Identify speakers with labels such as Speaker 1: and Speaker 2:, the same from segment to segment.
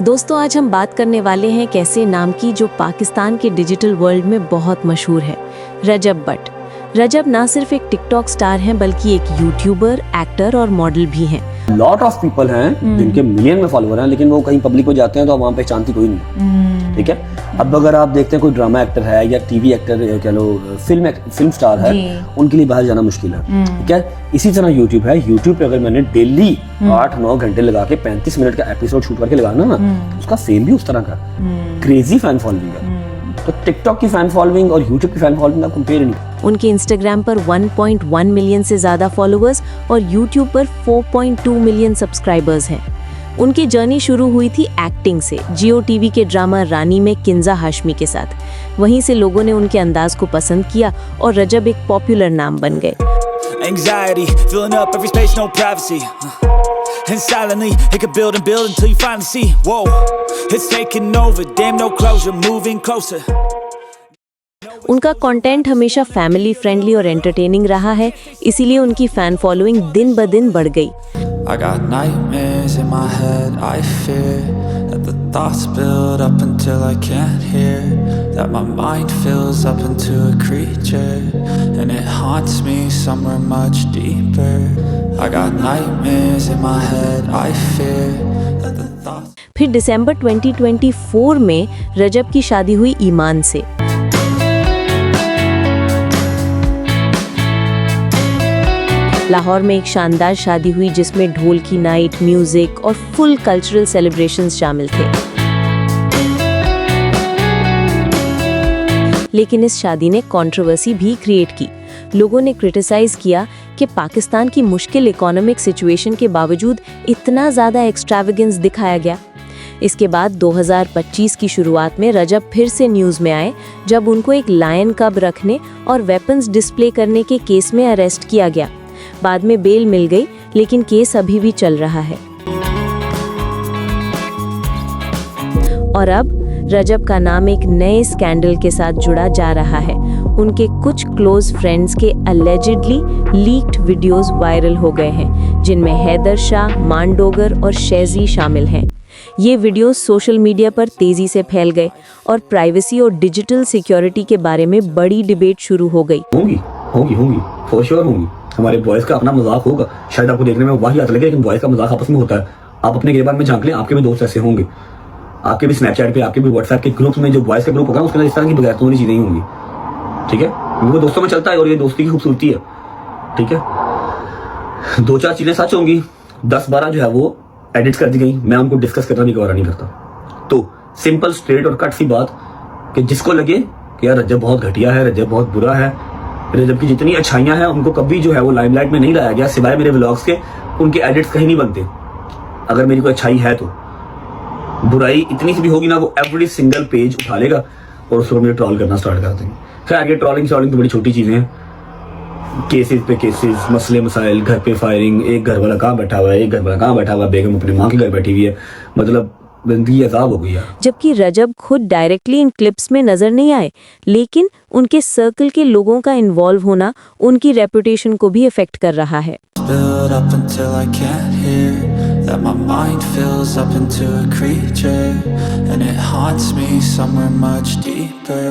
Speaker 1: दोस्तों आज हम बात करने वाले हैं कैसे नाम की जो पाकिस्तान के डिजिटल वर्ल्ड में बहुत मशहूर है, रजब बट। रजब ना सिर्फ एक टिकटॉक स्टार हैं बल्कि एक यूट्यूबर, एक्टर और मॉडल भी हैं।
Speaker 2: लॉट ऑफ पीपल हैं जिनके मिलियन में फॉलोअर हैं, लेकिन वो कहीं पब्लिक में जाते हैं तो वहाँ पहचानती कोई नहीं। ठीक है, अब अगर आप देखते हैं कोई ड्रामा एक्टर है या टीवी एक्टर कह लो, फिल्म स्टार है, उनके लिए बाहर जाना मुश्किल है। ठीक है, इसी तरह यूट्यूब है। यूट्यूब पे अगर मैंने डेली 8-9 घंटे लगा के 35 मिनट का एपिसोड शूट करके लगाना ना, उसका फेम भी उस तरह का क्रेजी फैन फॉलोइंग है। तो टिकटॉक की फैन फॉलोइंग और यूट्यूब की फैन फॉलोइंग का कंपेयर नहीं।
Speaker 1: उनके इंस्टाग्राम पर 1.1 मिलियन से ज्यादा फॉलोअर्स और यूट्यूब पर 4.2 मिलियन सब्सक्राइबर्स हैं। उनकी जर्नी शुरू हुई थी एक्टिंग से, जियो टीवी के ड्रामा रानी में किंजा हाशमी के साथ। वहीं से लोगों ने उनके अंदाज को पसंद किया और रजब एक पॉपुलर नाम बन गए।
Speaker 3: Anxiety, filling up every space, no privacy. And silently, it could build and build until you finally see. Whoa, it's taking over, damn no closure, moving closer.
Speaker 1: उनका कंटेंट हमेशा फैमिली फ्रेंडली और entertaining रहा है, इसीलिए उनकी fan following दिन ब दिन बढ़ गई।
Speaker 3: I got nightmares in my head, I fear that the thoughts build up until I can't hear, that my mind fills up into a creature and it haunts me somewhere much deeper. I got nightmares in my head, I fear that the thoughts.
Speaker 1: फिर दिसंबर 2024 में रजब की शादी हुई ईमान से। लाहौर में एक शानदार शादी हुई जिसमें ढोल की नाइट, म्यूजिक और फुल कल्चरल सेलिब्रेशंस शामिल थे। लेकिन इस शादी ने कंट्रोवर्सी भी क्रिएट की। लोगों ने क्रिटिसाइज किया कि पाकिस्तान की मुश्किल इकोनॉमिक सिचुएशन के बावजूद इतना ज़्यादा एक्स्ट्रावेगेंस दिखाया गया। इसके बाद 2025 की शुरुआत में रजब फिर से न्यूज़ में आए जब उनको एक लायन कब रखने और वेपन्स डिस्प्ले करने के केस में अरेस्ट किया गया। बाद में बेल मिल गई, लेकिन केस अभी भी चल रहा है। और अब रजब का नाम एक नए स्कैंडल के साथ जुड़ा जा रहा है। उनके कुछ क्लोज फ्रेंड्स के अलेजिडली लीक्ड वीडियोस वायरल हो गए हैं, जिनमें हैदर शाह, मांडोगर और शैजी शामिल हैं। ये वीडियोस सोशल मीडिया पर तेजी से फैल गए और प्राइवेसी और डिजिटल सिक्योरिटी के बारे में बड़ी डिबेट शुरू हो गई।
Speaker 2: होंगी फॉर श्योर होंगी। हमारे बॉयज का अपना मजाक होगा, शायद आपको देखने में वाहियात लगे, लेकिन बॉयज का मजाक आपस में होता है। आप अपने गिरबान में झांक लें, आपके भी दोस्त ऐसे होंगे। आपके भी स्नैपचैट पे, आपके भी व्हाट्सएप के ग्रुप्स में जो बॉयज का ग्रुप होगा उसके अंदर इस तरह की बगैरतों वाली चीजें नहीं होंगी। ठीक है, वो दोस्तों में चलता है और ये दोस्ती की खूबसूरती है। ठीक है, 2-4 चीजें सच होंगी, 10-12 जो है वो एडिट कर दी गई। मैं उनको डिस्कस करना भी गवारा नहीं करता। तो सिंपल, स्ट्रेट और कट सी बात कि जिसको लगे कि यार रजब बहुत घटिया है, रजब बहुत बुरा है, रजब की जितनी अच्छाइयां हैं उनको कभी जो है वो लाइमलाइट में नहीं लाया गया, सिवाय मेरे व्लॉग्स के। उनके एडिट्स कहीं नहीं बनते। अगर मेरी कोई अच्छाई है तो बुराई इतनी सी भी होगी ना, वो एवरी सिंगल पेज उठा लेगा और उसको मुझे ट्रॉल करना स्टार्ट कर देंगे। खैर, ये ट्रॉलिंग तो बड़ी छोटी चीजें हैं। केसेस पे केसेस, मसले मसाइल, घर पे फायरिंग, एक घर वाला कहाँ बैठा हुआ है, एक घर वाला कहाँ बैठा हुआ है, बेगम अपनी माँ के घर बैठी हुई है, मतलब जिंदगी अजाब हो गई है।
Speaker 1: जबकि रजब खुद डायरेक्टली इन क्लिप्स में नजर नहीं आए, लेकिन उनके सर्कल के लोगों का इन्वॉल्व होना उनकी रेपुटेशन को भी इफेक्ट कर रहा है।
Speaker 3: Build up until I can't hear, that my mind fills up into a creature and it haunts me somewhere much deeper.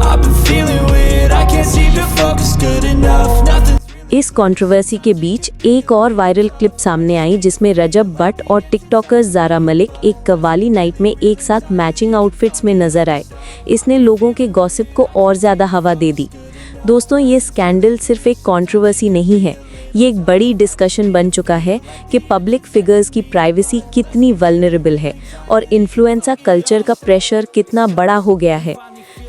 Speaker 3: I've been feeling weird, I can't seem to focus good enough, nothing.
Speaker 1: इस controversy के बीच एक और viral clip सामने आई जिसमें रजब but और TikToker Zaara Malik एक qawwali night में एक साथ मैचिंग आउटफिट्स में नजर आए। इसने लोगों के गॉसिप को और ज़्यादा हवा दे दी। दोस्तों, ये स्कैंडल सिर्फ एक कंट्रोवर्सी नहीं है, ये एक बड़ी डिस्कशन बन चुका है कि पब्लिक फिगर्स की प्राइवेसी कितनी वल्नरेबल है और इन्फ्लुएंसर कल्चर का प्रेशर कितना बड़ा हो गया है।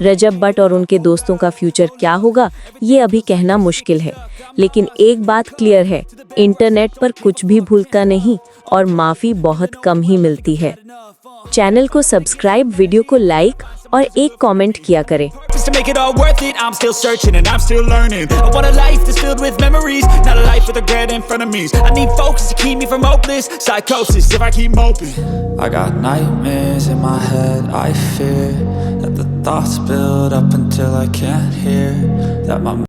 Speaker 1: रजब बट और उनके दोस्तों का फ्यूचर क्या होगा, ये अभी कहना मुश्किल है। लेकिन एक बात क्लियर है, इंटरनेट पर कुछ भी भूलता नहीं और माफ़ी बहुत कम ही मिलती है। चैनल को सब्सक्राइब, वीडियो को लाइक और एक कमेंट किया करें।
Speaker 3: Just to make it all worth it, I'm still searching and I'm still learning. I want a life that's filled with memories, not a life with regret in front of me. I need focus to keep me from hopeless psychosis if I keep moping. I got nightmares in my head, I fear that the thoughts build up until I can't hear, that my